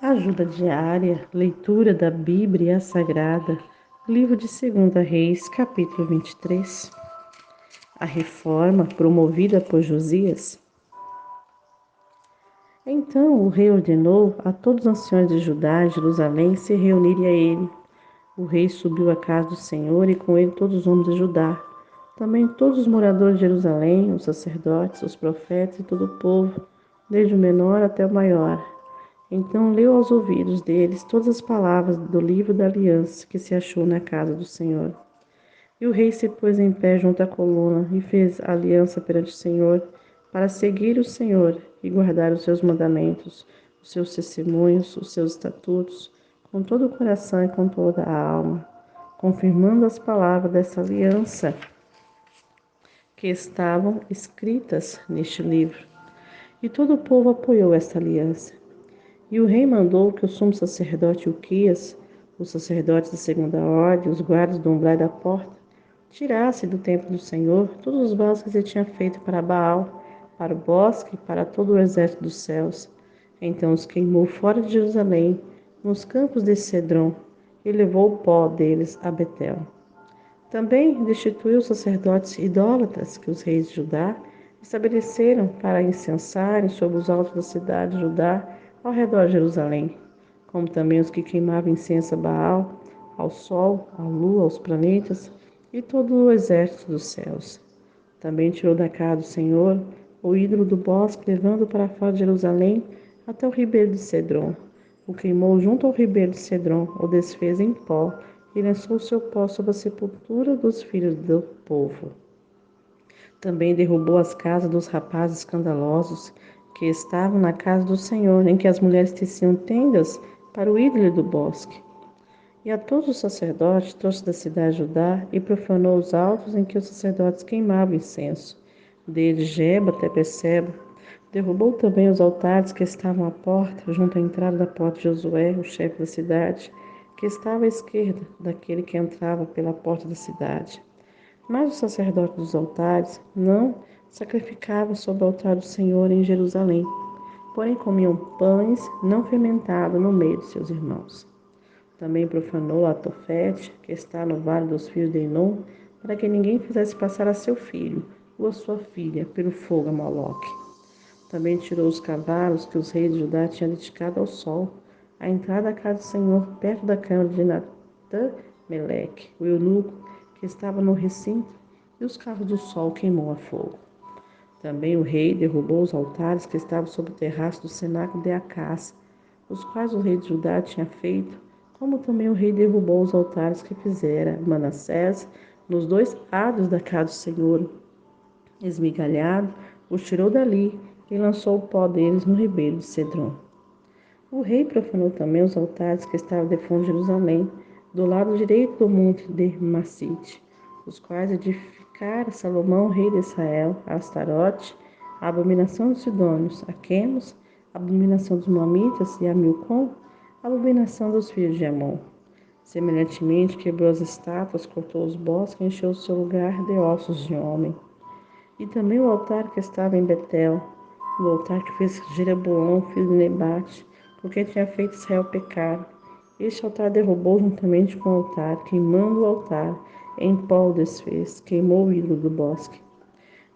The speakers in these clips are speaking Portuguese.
Ajuda diária, leitura da Bíblia Sagrada, livro de 2 Reis, capítulo 23. A reforma promovida por Josias. Então o rei ordenou a todos os anciões de Judá e Jerusalém se reunirem a ele. O rei subiu à casa do Senhor e com ele todos os homens de Judá. Também todos os moradores de Jerusalém, os sacerdotes, os profetas e todo o povo, desde o menor até o maior. Então leu aos ouvidos deles todas as palavras do livro da aliança que se achou na casa do Senhor. E o rei se pôs em pé junto à coluna e fez aliança perante o Senhor para seguir o Senhor e guardar os seus mandamentos, os seus testemunhos, os seus estatutos, com todo o coração e com toda a alma, confirmando as palavras dessa aliança que estavam escritas neste livro. E todo o povo apoiou esta aliança. E o rei mandou que o sumo sacerdote Uquias, os sacerdotes da segunda ordem, os guardas do umbral da porta, tirassem do templo do Senhor todos os vasos que ele tinha feito para Baal, para o bosque e para todo o exército dos céus. Então os queimou fora de Jerusalém, nos campos de Cedron, e levou o pó deles a Betel. Também destituiu os sacerdotes idólatras que os reis de Judá estabeleceram para incensarem sobre os altos da cidade de Judá ao redor de Jerusalém, como também os que queimavam incenso a Baal, ao sol, à lua, aos planetas e todo o exército dos céus. Também tirou da casa do Senhor o ídolo do bosque, levando para fora de Jerusalém até o ribeiro de Cedron. O queimou junto ao ribeiro de Cedron, o desfez em pó e lançou o seu pó sobre a sepultura dos filhos do povo. Também derrubou as casas dos rapazes escandalosos que estavam na casa do Senhor, em que as mulheres teciam tendas para o ídolo do bosque. E a todos os sacerdotes trouxe da cidade de Judá e profanou os altos em que os sacerdotes queimavam incenso, desde Geba até Beceba. Derrubou também os altares que estavam à porta, junto à entrada da porta de Josué, o chefe da cidade, que estava à esquerda daquele que entrava pela porta da cidade. Mas os sacerdotes dos altares não sacrificavam sobre o altar do Senhor em Jerusalém, porém comiam pães não fermentados no meio de seus irmãos. Também profanou a Tofete, que está no vale dos filhos de Enom, para que ninguém fizesse passar a seu filho ou a sua filha pelo fogo a Moloque. Também tirou os cavalos que os reis de Judá tinham dedicado ao sol, à entrada da casa do Senhor, perto da câmara de Natã-Meleque, o eunuco, que estava no recinto, e os carros do sol queimou a fogo. Também o rei derrubou os altares que estavam sobre o terraço do cenáculo de Acás, os quais o rei de Judá tinha feito, como também o rei derrubou os altares que fizera Manassés nos dois lados da casa do Senhor. Esmigalhado, os tirou dali e lançou o pó deles no ribeiro de Cedron. O rei profanou também os altares que estavam de fundo de Jerusalém, do lado direito do monte de Massite, os quais edificara Salomão, rei de Israel, a Astarote, a abominação dos Sidônios, a Quemos, a abominação dos Moamitas e a Milcom, a abominação dos filhos de Amon. Semelhantemente, quebrou as estátuas, cortou os bosques e encheu o seu lugar de ossos de homem. E também o altar que estava em Betel, o altar que fez Jeroboão, filho de Nebate, porque tinha feito Israel pecar. Este altar derrubou juntamente com o altar, queimando o altar, em pó o desfez, queimou o ídolo do bosque.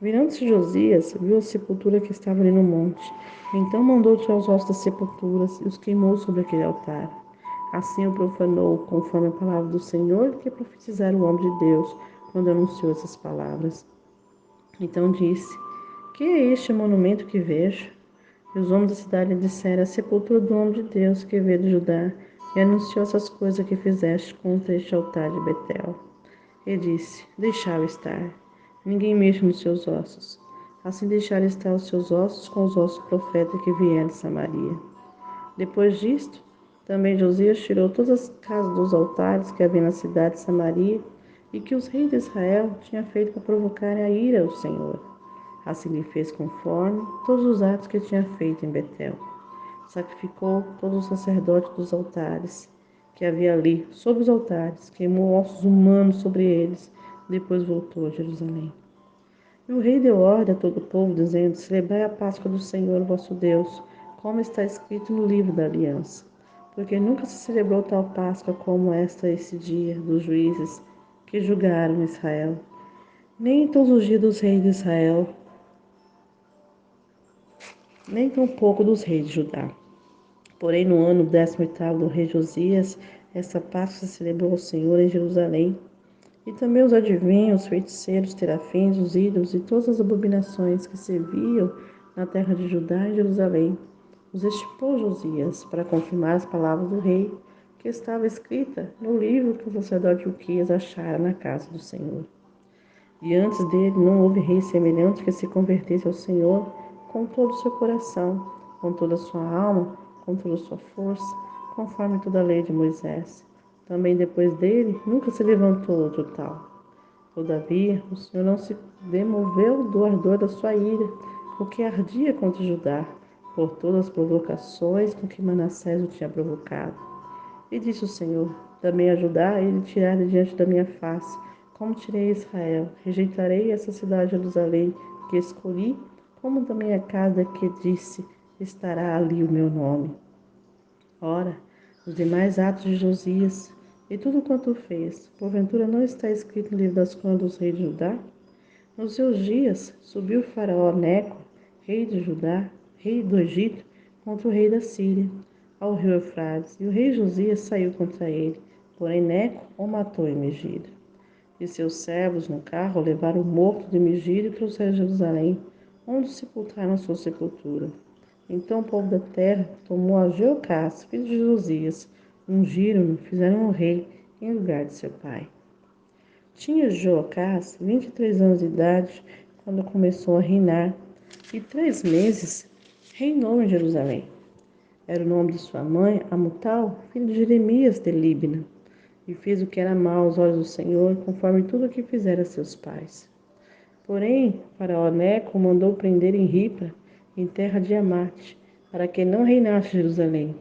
Virando-se Josias, viu a sepultura que estava ali no monte. Então mandou tirar os ossos das sepulturas e os queimou sobre aquele altar. Assim o profanou, conforme a palavra do Senhor, que profetizara o homem de Deus, quando anunciou essas palavras. Então disse: Que é este monumento que vejo? E os homens da cidade lhe disseram: A sepultura do homem de Deus que veio de Judá, e anunciou essas coisas que fizeste contra este altar de Betel. E disse: Deixai-o estar, ninguém mexa nos seus ossos. Assim deixaram estar os seus ossos com os ossos do profeta que vieram de Samaria. Depois disto, também Josias tirou todas as casas dos altares que havia na cidade de Samaria e que os reis de Israel tinham feito para provocar a ira ao Senhor. Assim lhe fez conforme todos os atos que tinha feito em Betel. Sacrificou todos os sacerdotes dos altares que havia ali, sobre os altares, queimou ossos humanos sobre eles, depois voltou a Jerusalém. E o rei deu ordem a todo o povo, dizendo: Celebrai a Páscoa do Senhor vosso Deus, como está escrito no livro da aliança. porque nunca se celebrou tal Páscoa como esse dia dos juízes que julgaram Israel, nem em todos os dias dos reis de Israel, nem tampouco dos reis de Judá. Porém, no ano 18º do rei Josias, essa Páscoa se celebrou ao Senhor em Jerusalém. E também os adivinhos, os feiticeiros, terafins, os ídolos e todas as abominações que se viam na terra de Judá e Jerusalém. Os estipou Josias para confirmar as palavras do rei, que estava escrita no livro que o sacerdote Uquias achara na casa do Senhor. E antes dele não houve rei semelhante que se convertesse ao Senhor com todo o seu coração, com toda a sua alma, com toda a sua força, conforme toda a lei de Moisés. Também depois dele nunca se levantou outro tal. Todavia, o Senhor não se demoveu do ardor da sua ira, o que ardia contra Judá, por todas as provocações com que Manassés o tinha provocado. E disse o Senhor: também a Judá ele tirar de diante da minha face, como tirei Israel. Rejeitarei essa cidade de Jerusalém que escolhi, como também a casa que disse: estará ali o meu nome. Ora, os demais atos de Josias e tudo quanto fez, porventura não está escrito no livro das crônicas dos reis de Judá? Nos seus dias subiu o faraó Neco, rei de Judá, rei do Egito, contra o rei da Síria, ao rio Eufrates, e o rei Josias saiu contra ele, porém Neco o matou em Megiddo. E seus servos no carro levaram o morto de Megiddo e trouxeram a Jerusalém, onde sepultaram a sua sepultura. Então o povo da terra tomou a Jeocás, filho de Josias, ungiram-no, fizeram-no rei em lugar de seu pai. Tinha Jeocás 23 anos de idade quando começou a reinar, e 3 meses reinou em Jerusalém. Era o nome de sua mãe, Amutal, filho de Jeremias de Líbna, e fez o que era mal aos olhos do Senhor, conforme tudo o que fizera seus pais. Porém, Faraó Neco mandou prender em Ripra, em terra de Amate, para que não reinasse em Jerusalém,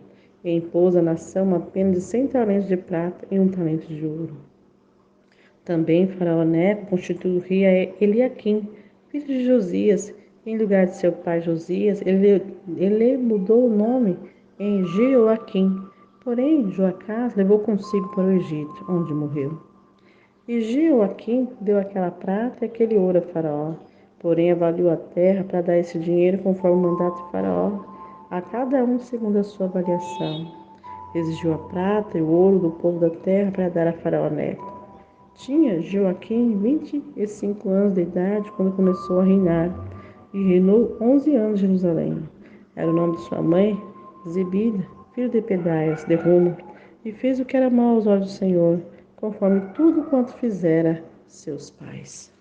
e impôs à nação uma pena de 100 talentos de prata e 1 talento de ouro. Também Faraó Neco constituiu o rei Eliaquim, filho de Josias. Em lugar de seu pai Josias, ele mudou o nome em Jeoaquim. Porém, Joacás levou consigo para o Egito, onde morreu. E Jeoaquim deu aquela prata e aquele ouro a Faraó. Porém, avaliou a terra para dar esse dinheiro conforme o mandato de Faraó, a cada um segundo a sua avaliação. Exigiu a prata e o ouro do povo da terra para dar a Faraó Neco. Tinha Joaquim 25 anos de idade quando começou a reinar, e reinou 11 anos em Jerusalém. Era o nome de sua mãe, Zebida, filho de Pedaias, de Ruma, e fez o que era mal aos olhos do Senhor, conforme tudo quanto fizera seus pais.